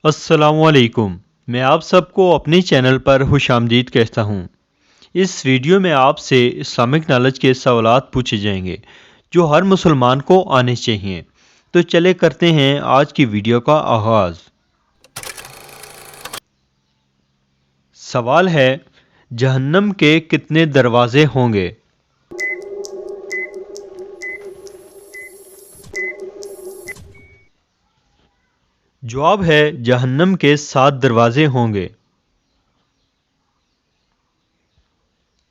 السلام علیکم۔ میں آپ سب کو اپنے چینل پر خوش آمدید کہتا ہوں۔ اس ویڈیو میں آپ سے اسلامک نالج کے سوالات پوچھے جائیں گے جو ہر مسلمان کو آنے چاہیے۔ تو چلے کرتے ہیں آج کی ویڈیو کا آغاز۔ سوال ہے، جہنم کے کتنے دروازے ہوں گے؟ جواب ہے جہنم کے 7 دروازے ہوں گے۔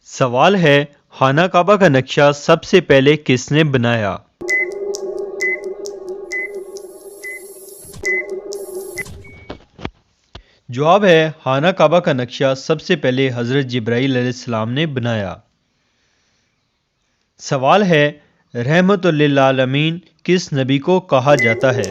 سوال ہے، خانہ کعبہ کا نقشہ سب سے پہلے کس نے بنایا؟ جواب ہے خانہ کعبہ کا نقشہ سب سے پہلے حضرت جبرائیل علیہ السلام نے بنایا۔ سوال ہے، رحمت للعالمین کس نبی کو کہا جاتا ہے؟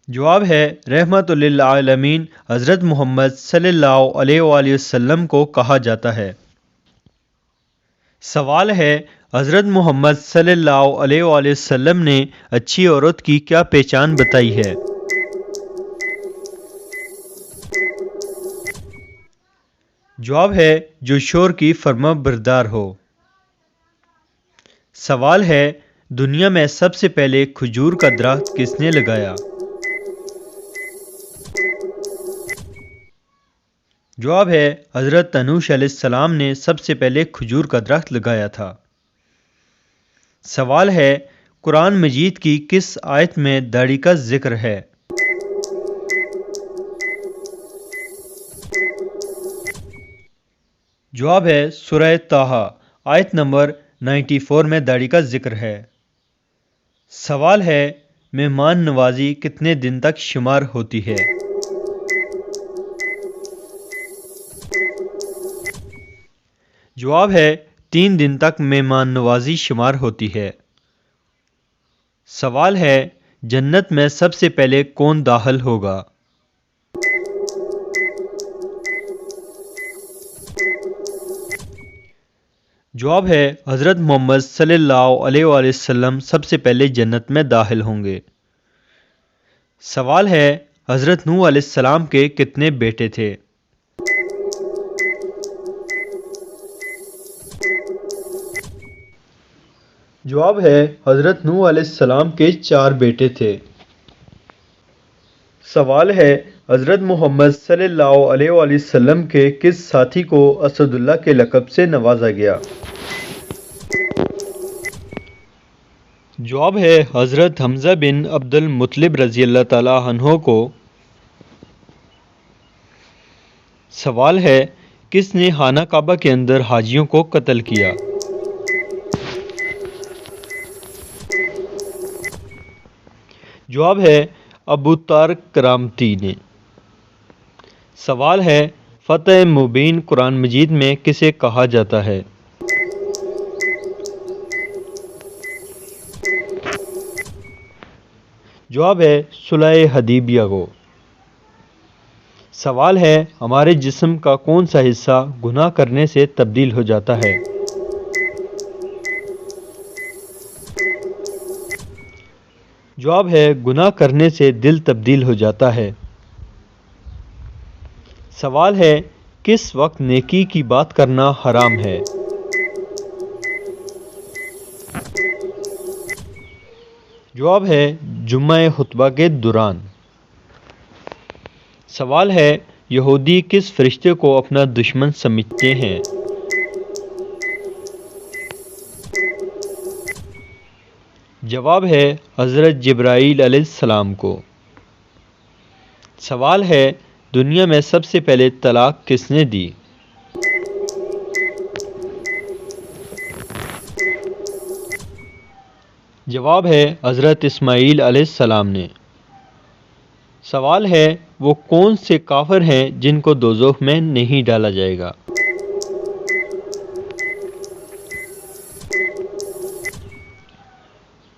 جواب ہے رحمت للعالمین حضرت محمد صلی اللہ علیہ وآلہ وسلم کو کہا جاتا ہے۔ سوال ہے، حضرت محمد صلی اللہ علیہ وآلہ وسلم نے اچھی عورت کی کیا پہچان بتائی ہے؟ جواب ہے جو شوہر کی فرما بردار ہو۔ سوال ہے، دنیا میں سب سے پہلے کھجور کا درخت کس نے لگایا؟ جواب ہے حضرت انوش علیہ السلام نے سب سے پہلے کھجور کا درخت لگایا تھا۔ سوال ہے، قرآن مجید کی کس آیت میں داڑھی کا ذکر ہے؟ جواب ہے سورہ طٰہٰ آیت نمبر 94 میں داڑھی کا ذکر ہے۔ سوال ہے، مہمان نوازی کتنے دن تک شمار ہوتی ہے؟ جواب ہے 3 دن تک مہمان نوازی شمار ہوتی ہے۔ سوال ہے، جنت میں سب سے پہلے کون داخل ہوگا؟ جواب ہے حضرت محمد صلی اللہ علیہ وآلہ وسلم سب سے پہلے جنت میں داخل ہوں گے۔ سوال ہے، حضرت نوح علیہ السلام کے کتنے بیٹے تھے؟ جواب ہے حضرت نوح علیہ السلام کے 4 بیٹے تھے۔ سوال ہے، حضرت محمد صلی اللہ علیہ وآلہ وسلم کے کس ساتھی کو اسد اللہ کے لقب سے نوازا گیا؟ جواب ہے حضرت حمزہ بن عبد المطلب رضی اللہ تعالی عنہ کو۔ سوال ہے، کس نے خانہ کعبہ کے اندر حاجیوں کو قتل کیا؟ جواب ہے ابو طارق کرامتی نے۔ سوال ہے، فتح مبین قرآن مجید میں کسے کہا جاتا ہے؟ جواب ہے صلح حدیبیہ کو۔ سوال ہے، ہمارے جسم کا کون سا حصہ گناہ کرنے سے تبدیل ہو جاتا ہے؟ جواب ہے گناہ کرنے سے دل تبدیل ہو جاتا ہے۔ سوال ہے، کس وقت نیکی کی بات کرنا حرام ہے؟ جواب ہے جمعہ خطبہ کے دوران۔ سوال ہے، یہودی کس فرشتے کو اپنا دشمن سمجھتے ہیں؟ جواب ہے حضرت جبرائیل علیہ السلام کو۔ سوال ہے، دنیا میں سب سے پہلے طلاق کس نے دی؟ جواب ہے حضرت اسماعیل علیہ السلام نے۔ سوال ہے، وہ کون سے کافر ہیں جن کو دوزخ میں نہیں ڈالا جائے گا؟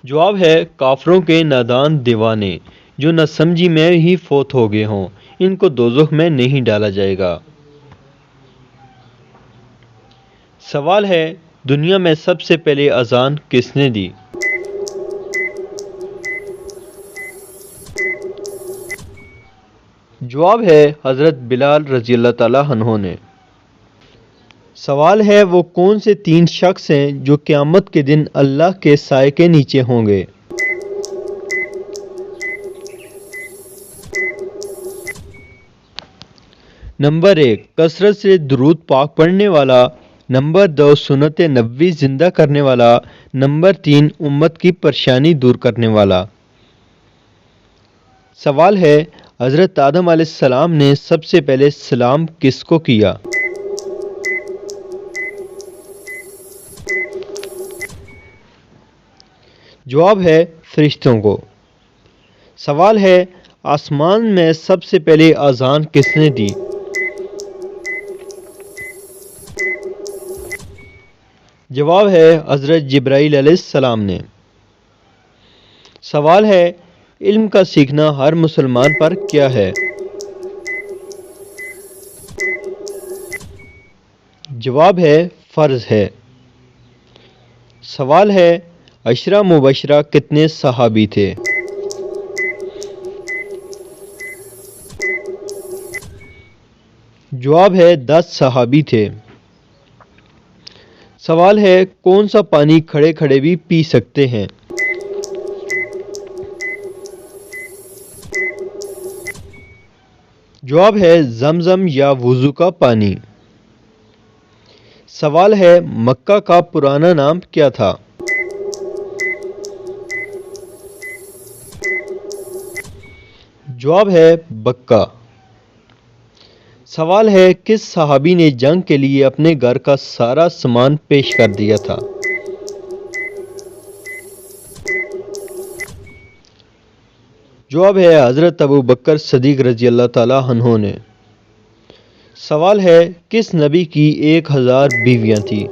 جواب ہے کافروں کے نادان دیوانے جو نہ سمجھی میں ہی فوت ہو گئے ہوں، ان کو دوزخ میں نہیں ڈالا جائے گا۔ سوال ہے، دنیا میں سب سے پہلے اذان کس نے دی؟ جواب ہے حضرت بلال رضی اللہ تعالیٰ عنہ نے۔ سوال ہے وہ کون سے 3 شخص ہیں جو قیامت کے دن اللہ کے سائے کے نیچے ہوں گے؟ نمبر 1 کثرت سے درود پاک پڑھنے والا، نمبر 2 سنت نبوی زندہ کرنے والا، نمبر 3 امت کی پریشانی دور کرنے والا۔ سوال ہے حضرت آدم علیہ السلام نے سب سے پہلے سلام کس کو کیا؟ جواب ہے فرشتوں کو۔ سوال ہے آسمان میں سب سے پہلے اذان کس نے دی؟ جواب ہے حضرت جبرائیل علیہ السلام نے۔ سوال ہے علم کا سیکھنا ہر مسلمان پر کیا ہے؟ جواب ہے فرض ہے۔ سوال ہے عشرہ مبشرہ کتنے صحابی تھے؟ جواب ہے 10 صحابی تھے۔ سوال ہے کون سا پانی کھڑے کھڑے بھی پی سکتے ہیں؟ جواب ہے زمزم یا وضو کا پانی۔ سوال ہے مکہ کا پرانا نام کیا تھا؟ جواب ہے بکہ۔ سوال ہے کس صحابی نے جنگ کے لیے اپنے گھر کا سارا سامان پیش کر دیا تھا؟ جواب ہے حضرت ابو بکر صدیق رضی اللہ تعالیٰ عنہ نے۔ سوال ہے کس نبی کی 1000 بیویاں تھیں؟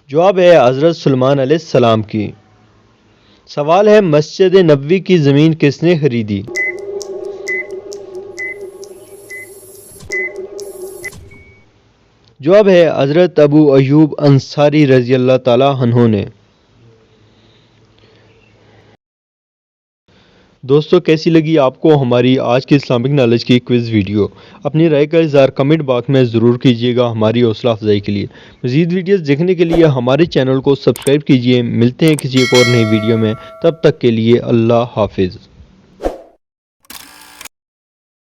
جواب ہے حضرت سلیمان علیہ السلام کی۔ سوال ہے مسجد نبوی کی زمین کس نے خریدی؟ جواب ہے حضرت ابو ایوب انصاری رضی اللہ تعالیٰ عنہ نے۔ دوستو کیسی لگی آپ کو ہماری آج کی اسلامک نالج کی کوئز ویڈیو؟ اپنی رائے کا اظہار کمنٹ باکس میں ضرور کیجیے گا ہماری حوصلہ افزائی کے لیے۔ مزید ویڈیوز دیکھنے کے لیے ہمارے چینل کو سبسکرائب کیجیے۔ ملتے ہیں کسی ایک اور نئی ویڈیو میں، تب تک کے لیے اللہ حافظ۔